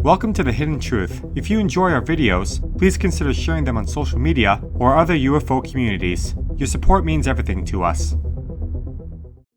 Welcome to The Hidden Truth. If you enjoy our videos, please consider sharing them on social media or other UFO communities. Your support means everything to us.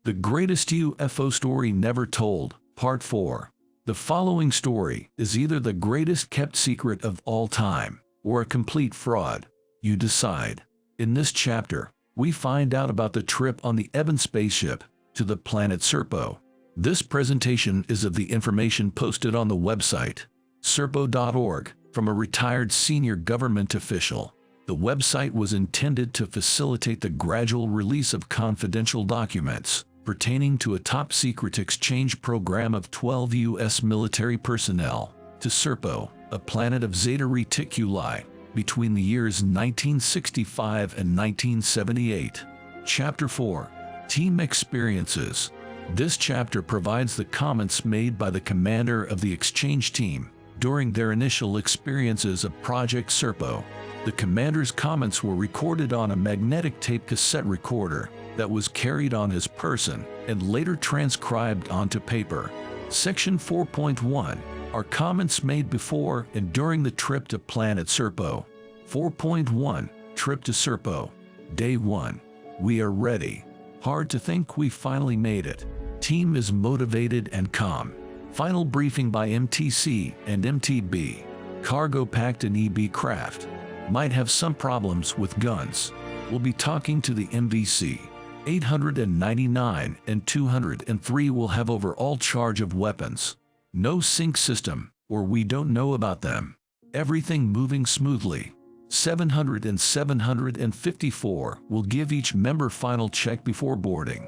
The Greatest UFO Story Never Told, Part 4. The following story is either the greatest kept secret of all time, or a complete fraud. You decide. In this chapter, we find out about the trip on the Eben spaceship to the planet Serpo. This presentation is of the information posted on the website, serpo.org, from a retired senior government official. The website was intended to facilitate the gradual release of confidential documents pertaining to a top-secret exchange program of 12 U.S. military personnel to Serpo, a planet of Zeta Reticuli, between the years 1965 and 1978. Chapter 4. Team Experiences. This chapter provides the comments made by the commander of the exchange team during their initial experiences of Project Serpo. The commander's comments were recorded on a magnetic tape cassette recorder that was carried on his person and later transcribed onto paper. Section 4.1 are comments made before and during the trip to planet Serpo. 4.1 Trip to Serpo. Day 1. We are ready. Hard to think we finally made it. Team is motivated and calm. Final briefing by MTC and MTB. Cargo packed in EB craft. Might have some problems with guns. We'll be talking to the MVC. 899 and 203 will have overall charge of weapons. No sync system, or we don't know about them. Everything moving smoothly. 700 and 754 will give each member final check before boarding.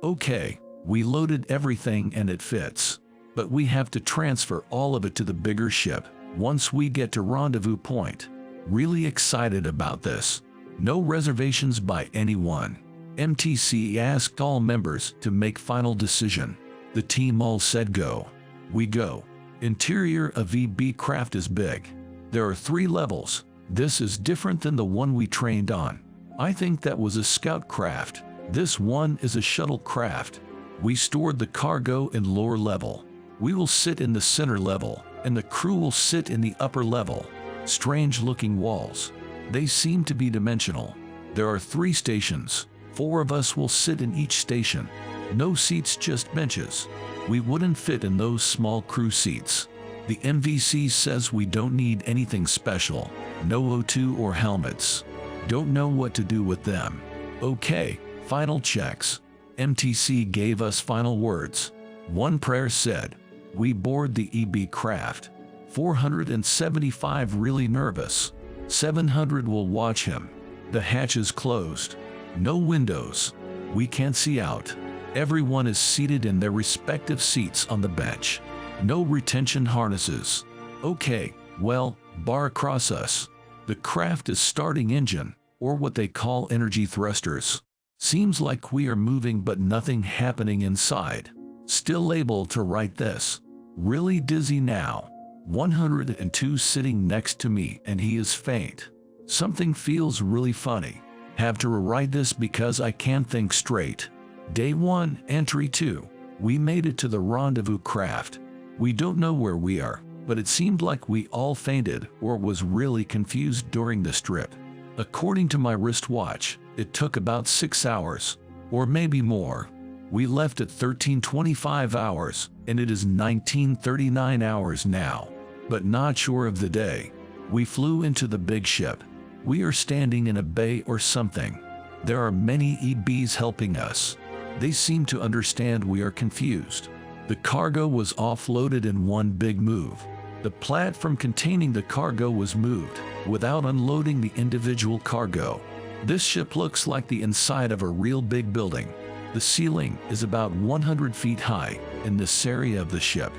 Okay, we loaded everything and it fits. But we have to transfer all of it to the bigger ship once we get to rendezvous point. Really excited about this. No reservations by anyone. MTC asked all members to make final decision. The team all said go. We go. Interior of EB craft is big. There are 3 levels. This is different than the one we trained on. I think that was a scout craft. This one is a shuttle craft. We stored the cargo in lower level. We will sit in the center level, and the crew will sit in the upper level. Strange looking walls. They seem to be dimensional. There are 3 stations. 4 of us will sit in each station. No seats, just benches. We wouldn't fit in those small crew seats. The MVC says we don't need anything special. No O2 or helmets. Don't know what to do with them. Okay, final checks. MTC gave us final words. One prayer said, we board the EB craft. 475 really nervous. 700 will watch him. The hatch is closed. No windows. We can't see out. Everyone is seated in their respective seats on the bench. No retention harnesses. Okay, well, bar across us. The craft is starting engine, or what they call energy thrusters. Seems like we are moving but nothing happening inside. Still able to write this. Really dizzy now. 102 sitting next to me and he is faint. Something feels really funny. Have to rewrite this because I can't think straight. Day 1, Entry 2. We made it to the rendezvous craft. We don't know where we are, but it seemed like we all fainted or was really confused during this trip. According to my wristwatch, it took about 6 hours, or maybe more. We left at 13:25 hours, and it is 19:39 hours now, but not sure of the day. We flew into the big ship. We are standing in a bay or something. There are many EBs helping us. They seem to understand we are confused. The cargo was offloaded in one big move. The platform containing the cargo was moved without unloading the individual cargo. This ship looks like the inside of a real big building. The ceiling is about 100 feet high in this area of the ship.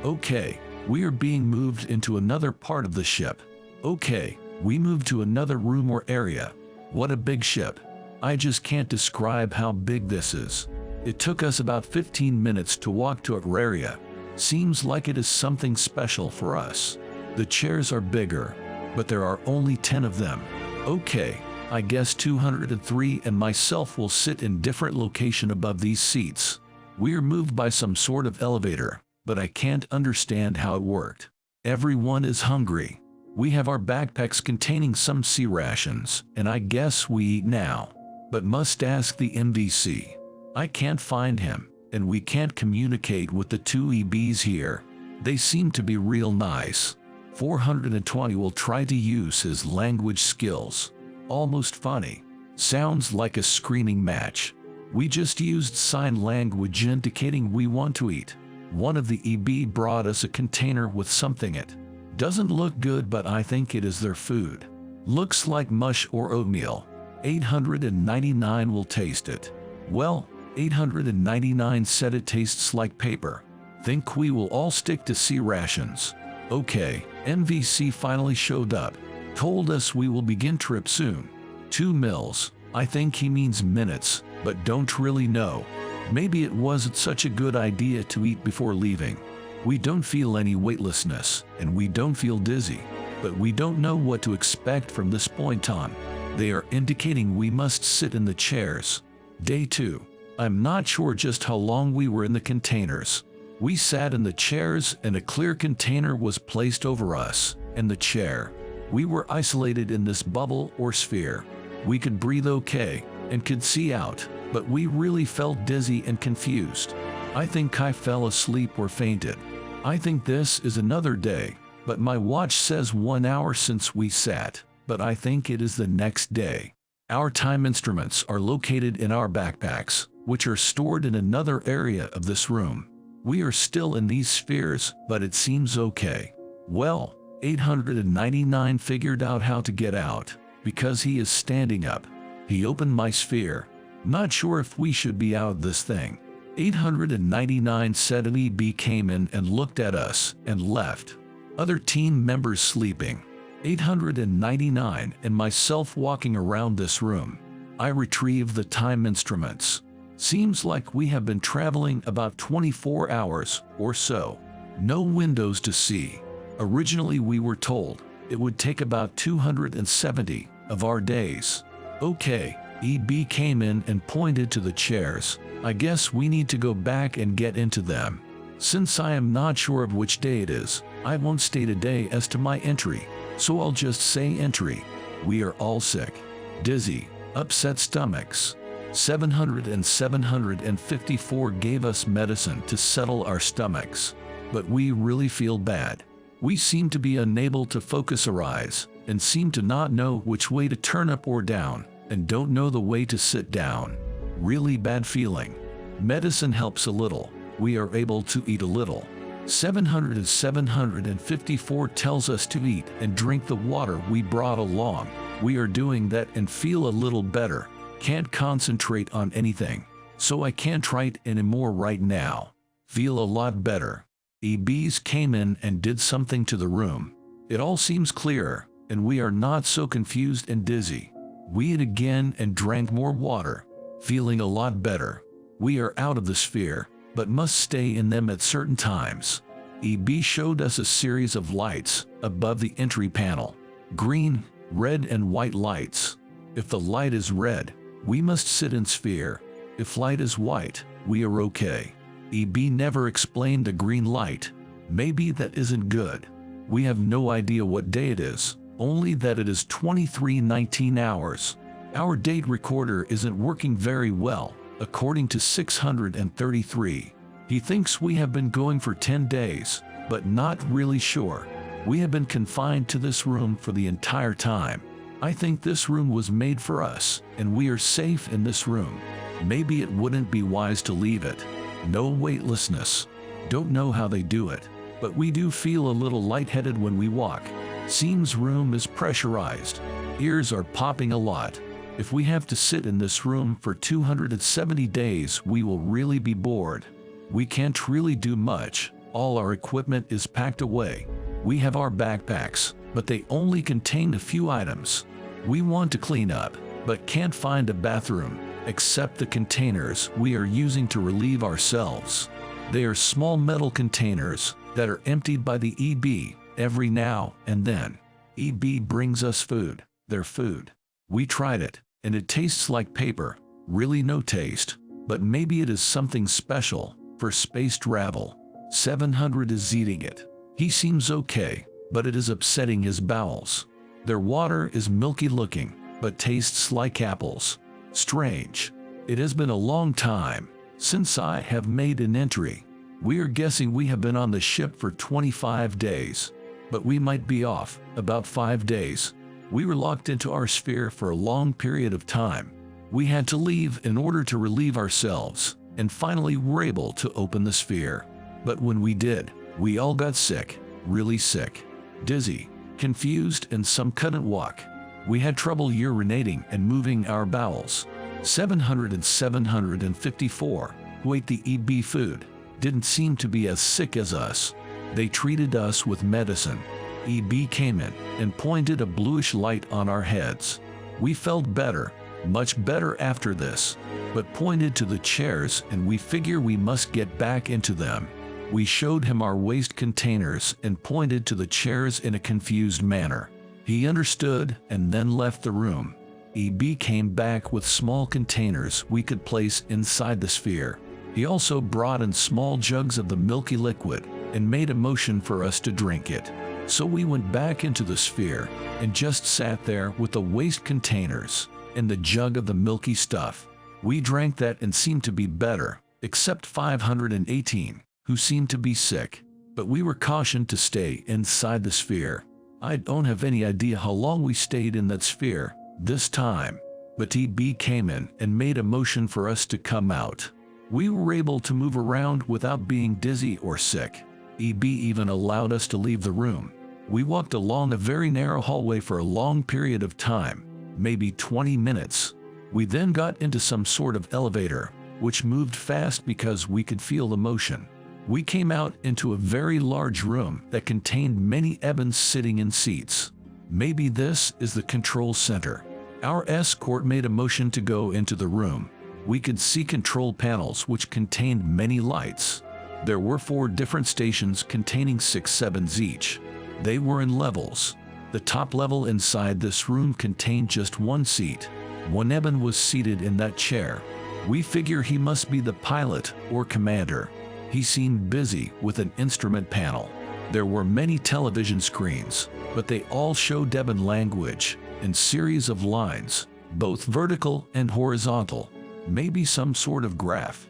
Okay, we are being moved into another part of the ship. Okay, we moved to another room or area. What a big ship. I just can't describe how big this is. It took us about 15 minutes to walk to our area. Seems like it is something special for us. The chairs are bigger, but there are only 10 of them. Okay, I guess 203 and myself will sit in different location above these seats. We're moved by some sort of elevator, but I can't understand how it worked. Everyone is hungry. We have our backpacks containing some sea rations, and I guess we eat now. But must ask the MVC. I can't find him, and we can't communicate with the two EBs here. They seem to be real nice. 420 will try to use his language skills. Almost funny. Sounds like a screaming match. We just used sign language indicating we want to eat. One of the EB brought us a container with something in it. Doesn't look good, but I think it is their food. Looks like mush or oatmeal. 899 will taste it. Well, 899 said it tastes like paper. Think we will all stick to sea rations. Okay, MVC finally showed up. Told us we will begin trip soon. 2 mils. I think he means minutes, but don't really know. Maybe it wasn't such a good idea to eat before leaving. We don't feel any weightlessness, and we don't feel dizzy, but we don't know what to expect from this point on. They are indicating we must sit in the chairs. Day 2. I'm not sure just how long we were in the containers. We sat in the chairs and a clear container was placed over us and the chair. We were isolated in this bubble or sphere. We could breathe okay and could see out, but we really felt dizzy and confused. I think I fell asleep or fainted. I think this is another day, but my watch says 1 hour since we sat, but I think it is the next day. Our time instruments are located in our backpacks, which are stored in another area of this room. We are still in these spheres, but it seems okay. Well, 899 figured out how to get out, because he is standing up. He opened my sphere. Not sure if we should be out of this thing. 899 said an EB came in and looked at us and left. Other team members sleeping. 899 and myself walking around this room. I retrieved the time instruments. Seems like we have been traveling about 24 hours or so. No windows to see. Originally we were told it would take about 270 of our days. Okay, EB came in and pointed to the chairs. I guess we need to go back and get into them. Since I am not sure of which day it is, I won't state a day as to my entry, so I'll just say entry. We are all sick, dizzy, upset stomachs. 700 and 754 gave us medicine to settle our stomachs, but we really feel bad. We seem to be unable to focus our eyes and seem to not know which way to turn up or down and don't know the way to sit down. Really bad feeling. Medicine helps a little. We are able to eat a little. 700 and 754 tells us to eat and drink the water we brought along. We are doing that and feel a little better. Can't concentrate on anything, so I can't write anymore right now. Feel a lot better. EBs came in and did something to the room. It all seems clearer, and we are not so confused and dizzy. We ate again and drank more water. Feeling a lot better. We are out of the sphere, but must stay in them at certain times. EB showed us a series of lights above the entry panel. Green, red and white lights. If the light is red, we must sit in sphere. If light is white, we are okay. EB never explained the green light. Maybe that isn't good. We have no idea what day it is, only that it is 23:19 hours. Our date recorder isn't working very well, according to 633. He thinks we have been going for 10 days, but not really sure. We have been confined to this room for the entire time. I think this room was made for us, and we are safe in this room. Maybe it wouldn't be wise to leave it. No weightlessness. Don't know how they do it, but we do feel a little lightheaded when we walk. Seems room is pressurized. Ears are popping a lot. If we have to sit in this room for 270 days, we will really be bored. We can't really do much. All our equipment is packed away. We have our backpacks, but they only contain a few items. We want to clean up, but can't find a bathroom, except the containers we are using to relieve ourselves. They are small metal containers that are emptied by the EB every now and then. EB brings us food, their food. We tried it, and it tastes like paper. Really no taste, but maybe it is something special for space travel. 700 is eating it. He seems okay, but it is upsetting his bowels. Their water is milky looking, but tastes like apples. Strange. It has been a long time since I have made an entry. We are guessing we have been on the ship for 25 days, but we might be off about 5 days. We were locked into our sphere for a long period of time. We had to leave in order to relieve ourselves, and finally were able to open the sphere. But when we did, we all got sick, really sick, dizzy, confused, and some couldn't walk. We had trouble urinating and moving our bowels. 700 and 754, who ate the EB food, didn't seem to be as sick as us. They treated us with medicine. EB came in and pointed a bluish light on our heads. We felt better, much better after this, but pointed to the chairs and we figure we must get back into them. We showed him our waste containers and pointed to the chairs in a confused manner. He understood and then left the room. EB came back with small containers we could place inside the sphere. He also brought in small jugs of the milky liquid and made a motion for us to drink it. So we went back into the sphere and just sat there with the waste containers and the jug of the milky stuff. We drank that and seemed to be better, except 518, who seemed to be sick. But we were cautioned to stay inside the sphere. I don't have any idea how long we stayed in that sphere this time, but EB came in and made a motion for us to come out. We were able to move around without being dizzy or sick. EB even allowed us to leave the room. We walked along a very narrow hallway for a long period of time, maybe 20 minutes. We then got into some sort of elevator, which moved fast because we could feel the motion. We came out into a very large room that contained many Ebens sitting in seats. Maybe this is the control center. Our escort made a motion to go into the room. We could see control panels which contained many lights. There were 4 different stations containing 6 Ebens each. They were in levels. The top level inside this room contained just 1 seat. 1 Eben was seated in that chair. We figure he must be the pilot or commander. He seemed busy with an instrument panel. There were many television screens, but they all showed Eben language in series of lines, both vertical and horizontal, maybe some sort of graph.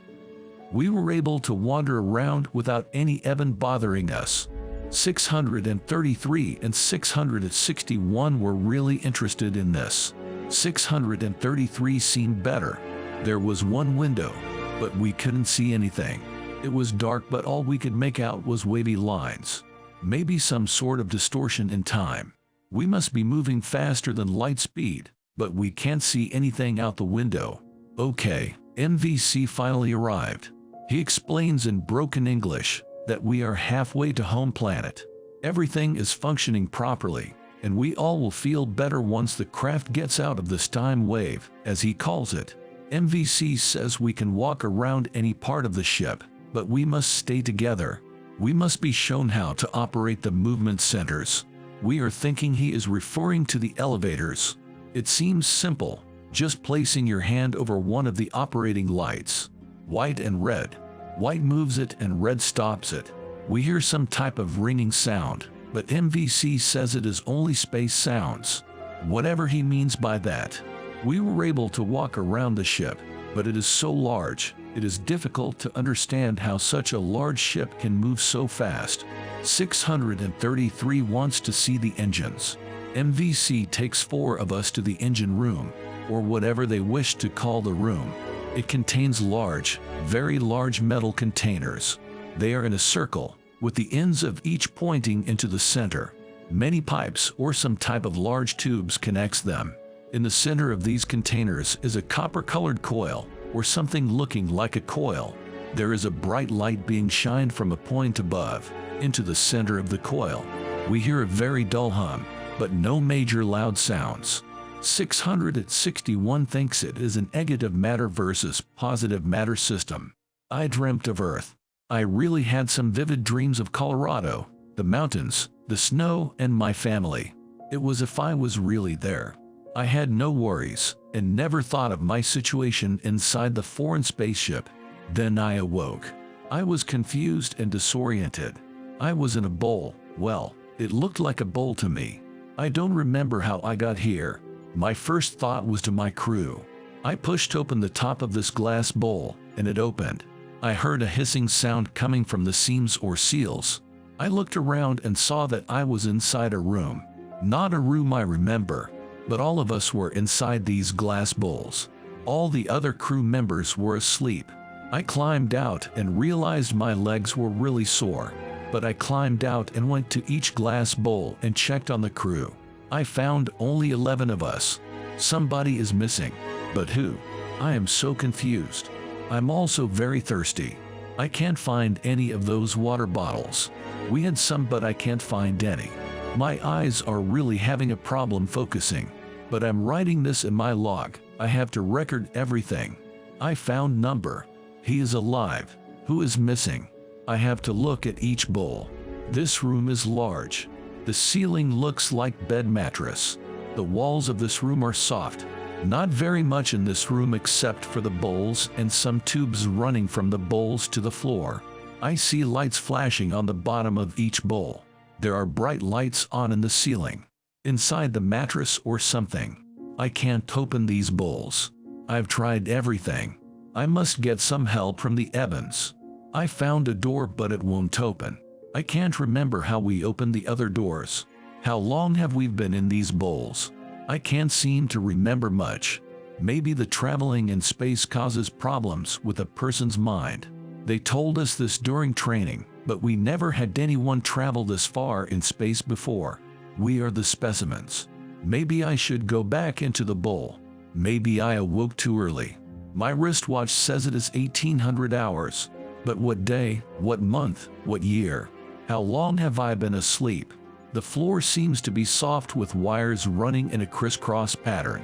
We were able to wander around without any Eben bothering us. 633 and 661 were really interested in this. 633 seemed better. There was 1 window, but we couldn't see anything. It was dark, but all we could make out was wavy lines. Maybe some sort of distortion in time. We must be moving faster than light speed, but we can't see anything out the window. Okay, MVC finally arrived. He explains in broken English that we are halfway to home planet. Everything is functioning properly, and we all will feel better once the craft gets out of this time wave, as he calls it. MVC says we can walk around any part of the ship, but we must stay together. We must be shown how to operate the movement centers. We are thinking he is referring to the elevators. It seems simple, just placing your hand over one of the operating lights. White and red. White moves it and red stops it. We hear some type of ringing sound, but MVC says it is only space sounds. Whatever he means by that. We were able to walk around the ship, but it is so large, it is difficult to understand how such a large ship can move so fast. 633 wants to see the engines. MVC takes 4 of us to the engine room, or whatever they wish to call the room. It contains large, very large metal containers. They are in a circle, with the ends of each pointing into the center. Many pipes or some type of large tubes connects them. In the center of these containers is a copper-colored coil, or something looking like a coil. There is a bright light being shined from a point above, into the center of the coil. We hear a very dull hum, but no major loud sounds. 661 thinks it is a negative matter versus positive matter system. I dreamt of Earth. I really had some vivid dreams of Colorado, the mountains, the snow, and my family. It was if I was really there. I had no worries, and never thought of my situation inside the foreign spaceship. Then I awoke. I was confused and disoriented. I was in a bowl. Well, it looked like a bowl to me. I don't remember how I got here. My first thought was to my crew. I pushed open the top of this glass bowl, and it opened. I heard a hissing sound coming from the seams or seals. I looked around and saw that I was inside a room. Not a room I remember, but all of us were inside these glass bowls. All the other crew members were asleep. I climbed out and realized my legs were really sore. But I climbed out and went to each glass bowl and checked on the crew. I found only 11 of us. Somebody is missing. But who? I am so confused. I'm also very thirsty. I can't find any of those water bottles. We had some, but I can't find any. My eyes are really having a problem focusing. But I'm writing this in my log. I have to record everything. I found number. He is alive. Who is missing? I have to look at each bowl. This room is large. The ceiling looks like bed mattress. The walls of this room are soft. Not very much in this room except for the bowls and some tubes running from the bowls to the floor. I see lights flashing on the bottom of each bowl. There are bright lights on in the ceiling. Inside the mattress or something. I can't open these bowls. I've tried everything. I must get some help from the Ebens. I found a door, but it won't open. I can't remember how we opened the other doors. How long have we been in these bowls? I can't seem to remember much. Maybe the traveling in space causes problems with a person's mind. They told us this during training, but we never had anyone travel this far in space before. We are the specimens. Maybe I should go back into the bowl. Maybe I awoke too early. My wristwatch says it is 1800 hours. But what day, what month, what year? How long have I been asleep? The floor seems to be soft with wires running in a crisscross pattern.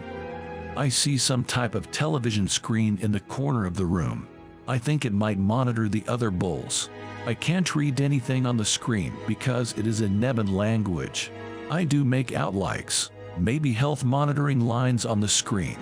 I see some type of television screen in the corner of the room. I think it might monitor the other bowls. I can't read anything on the screen because it is in Eben language. I do make out likes, maybe health monitoring lines on the screen.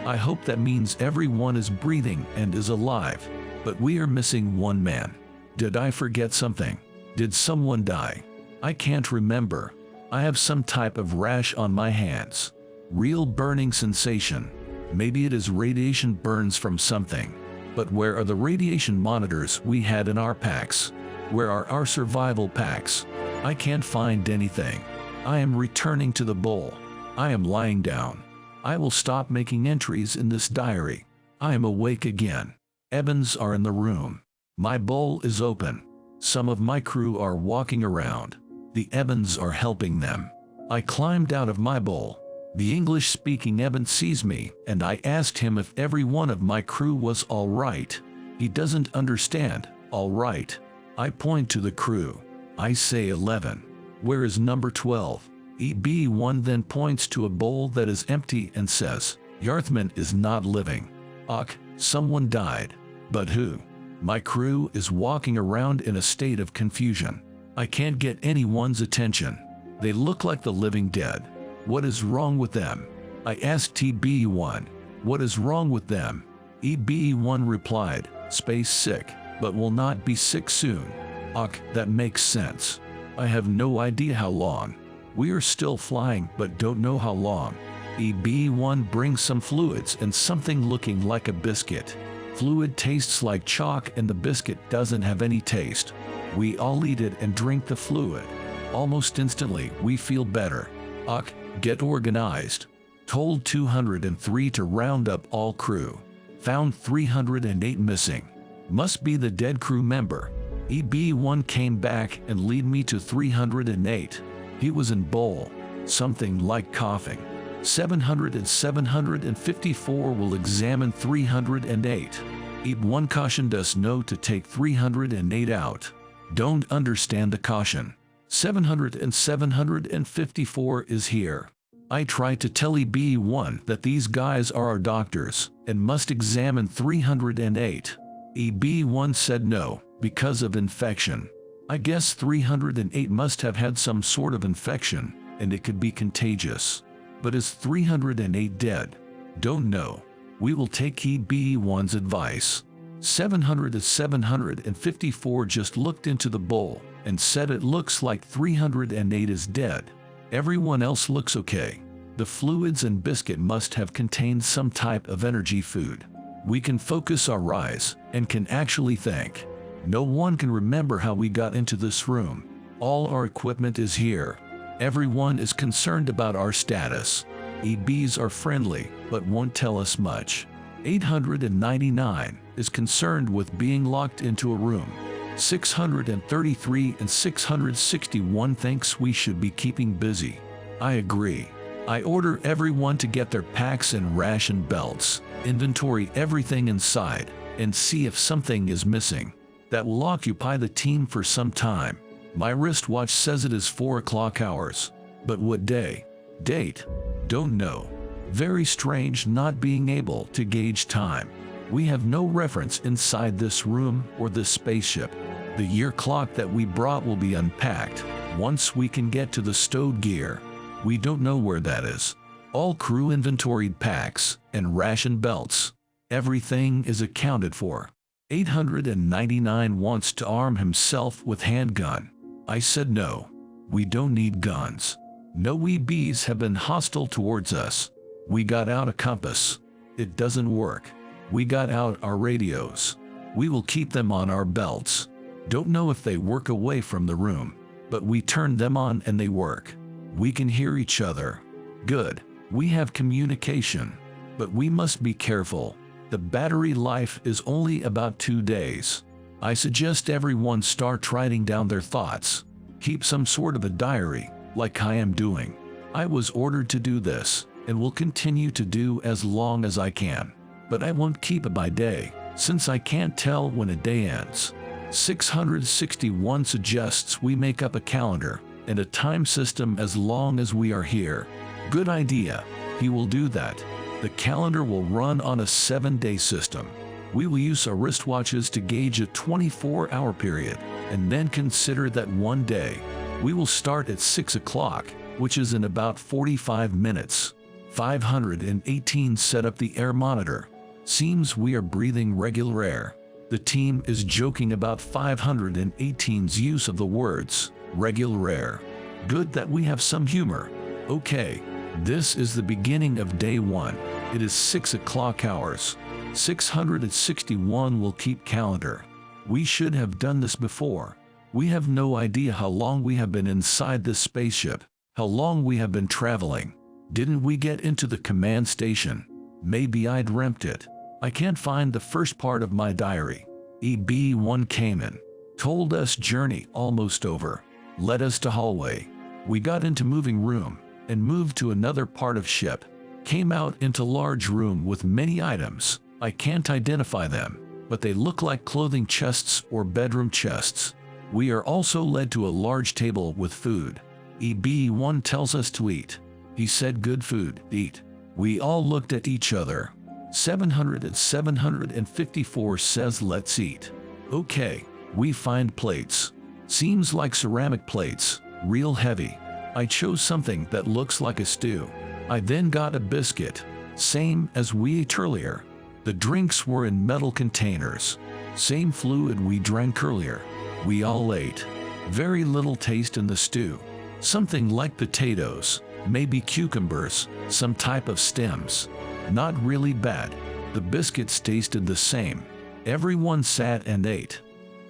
I hope that means everyone is breathing and is alive. But we are missing one man. Did I forget something? Did someone die? I can't remember. I have some type of rash on my hands. Real burning sensation. Maybe it is radiation burns from something. But where are the radiation monitors we had in our packs? Where are our survival packs? I can't find anything. I am returning to the bowl. I am lying down. I will stop making entries in this diary. I am awake again. Ebens are in the room. My bowl is open. Some of my crew are walking around. The Ebens are helping them. I climbed out of my bowl. The English-speaking Eben sees me, and I asked him if every one of my crew was all right. He doesn't understand, all right. I point to the crew. I say 11. Where is number 12? EB1 then points to a bowl that is empty and says, Yarthman is not living. Ach, someone died. But who? My crew is walking around in a state of confusion. I can't get anyone's attention. They look like the living dead. What is wrong with them? I asked TB1. What is wrong with them? EB1 replied, space sick, but will not be sick soon. Ach, that makes sense. I have no idea how long. We are still flying but don't know how long. EB1 brings some fluids and something looking like a biscuit. Fluid tastes like chalk and the biscuit doesn't have any taste. We all eat it and drink the fluid. Almost instantly we feel better. Ach, get organized. Told 203 to round up all crew. Found 308 missing. Must be the dead crew member. EB1 came back and lead me to 308. He was in bowl. Something like coughing. 700 and 754 will examine 308. EB1 cautioned us no to take 308 out. Don't understand the caution. 700 and 754 is here. I tried to tell EB1 that these guys are our doctors and must examine 308. EB1 said no, because of infection. I guess 308 must have had some sort of infection, and it could be contagious. But is 308 dead? Don't know. We will take EB1's advice. 700 to 754 just looked into the bowl and said it looks like 308 is dead. Everyone else looks okay. The fluids and biscuit must have contained some type of energy food. We can focus our eyes and can actually think. No one can remember how we got into this room. All our equipment is here. Everyone is concerned about our status. EBs are friendly, but won't tell us much. 899 is concerned with being locked into a room. 633 and 661 thinks we should be keeping busy. I agree. I order everyone to get their packs and ration belts, inventory everything inside, and see if something is missing. That will occupy the team for some time. My wristwatch says it is 4 o'clock hours. But what day? Date? Don't know. Very strange not being able to gauge time. We have no reference inside this room or this spaceship. The year clock that we brought will be unpacked once we can get to the stowed gear. We don't know where that is. All crew inventoried packs and ration belts. Everything is accounted for. 899 wants to arm himself with handgun. I said no. We don't need guns. No EBs have been hostile towards us. We got out a compass. It doesn't work. We got out our radios. We will keep them on our belts. Don't know if they work away from the room, but we turned them on and they work. We can hear each other. Good. We have communication. But we must be careful. The battery life is only about 2 days. I suggest everyone start writing down their thoughts. Keep some sort of a diary, like I am doing. I was ordered to do this, and will continue to do as long as I can. But I won't keep it by day, since I can't tell when a day ends. 661 suggests we make up a calendar and a time system as long as we are here. Good idea. He will do that. The calendar will run on a 7-day system. We will use our wristwatches to gauge a 24-hour period, and then consider that one day. We will start at 6 o'clock, which is in about 45 minutes. 518 set up the air monitor. Seems we are breathing regular air. The team is joking about 518's use of the words regular air. Good that we have some humor. Okay, this is the beginning of day 1. It is 6 o'clock hours. 661 will keep calendar. We should have done this before. We have no idea how long we have been inside this spaceship, how long we have been traveling. Didn't we get into the command station? Maybe I dreamt it. I can't find the first part of my diary. EB1 came in, told us journey almost over, led us to hallway. We got into moving room and moved to another part of ship. Came out into large room with many items. I can't identify them, but they look like clothing chests or bedroom chests. We are also led to a large table with food. EB1 tells us to eat. He said good food, eat. We all looked at each other. 700 and 754 says let's eat. Okay, we find plates. Seems like ceramic plates, real heavy. I chose something that looks like a stew. I then got a biscuit, same as we ate earlier. The drinks were in metal containers. Same fluid we drank earlier. We all ate. Very little taste in the stew. Something like potatoes, maybe cucumbers, some type of stems. Not really bad. The biscuits tasted the same. Everyone sat and ate.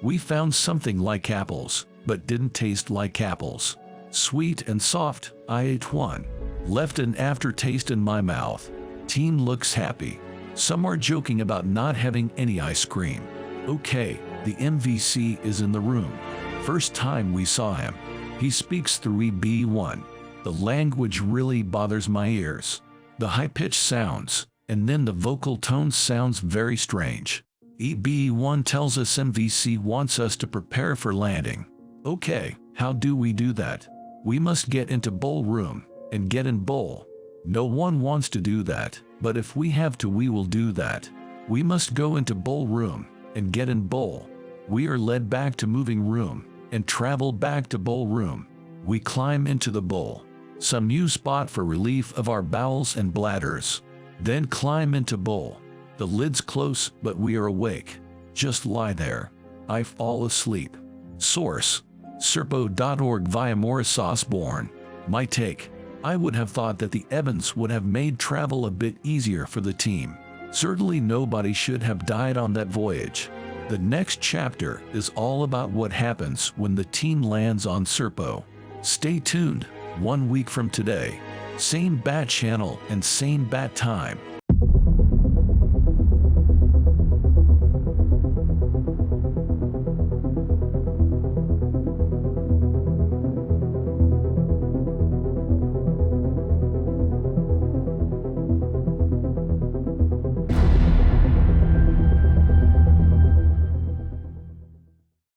We found something like apples, but didn't taste like apples. Sweet and soft, I ate one. Left an aftertaste in my mouth. Team looks happy. Some are joking about not having any ice cream. Okay, the MVC is in the room. First time we saw him. He speaks through EB1. The language really bothers my ears. The high-pitched sounds, and then the vocal tone sounds very strange. EB1 tells us MVC wants us to prepare for landing. Okay, how do we do that? We must get into bowl room, and get in bowl. No one wants to do that, but if we have to we will do that. We must go into bowl room, and get in bowl. We are led back to moving room, and travel back to bowl room. We climb into the bowl. Some new spot for relief of our bowels and bladders. Then climb into bowl. The lid's close, but we are awake. Just lie there. I fall asleep. Source: Serpo.org via Morris Osborne. My take: I would have thought that the Ebens would have made travel a bit easier for the team. Certainly nobody should have died on that voyage. The next chapter is all about what happens when the team lands on Serpo. Stay tuned. 1 week from today, same bat channel and same bat time.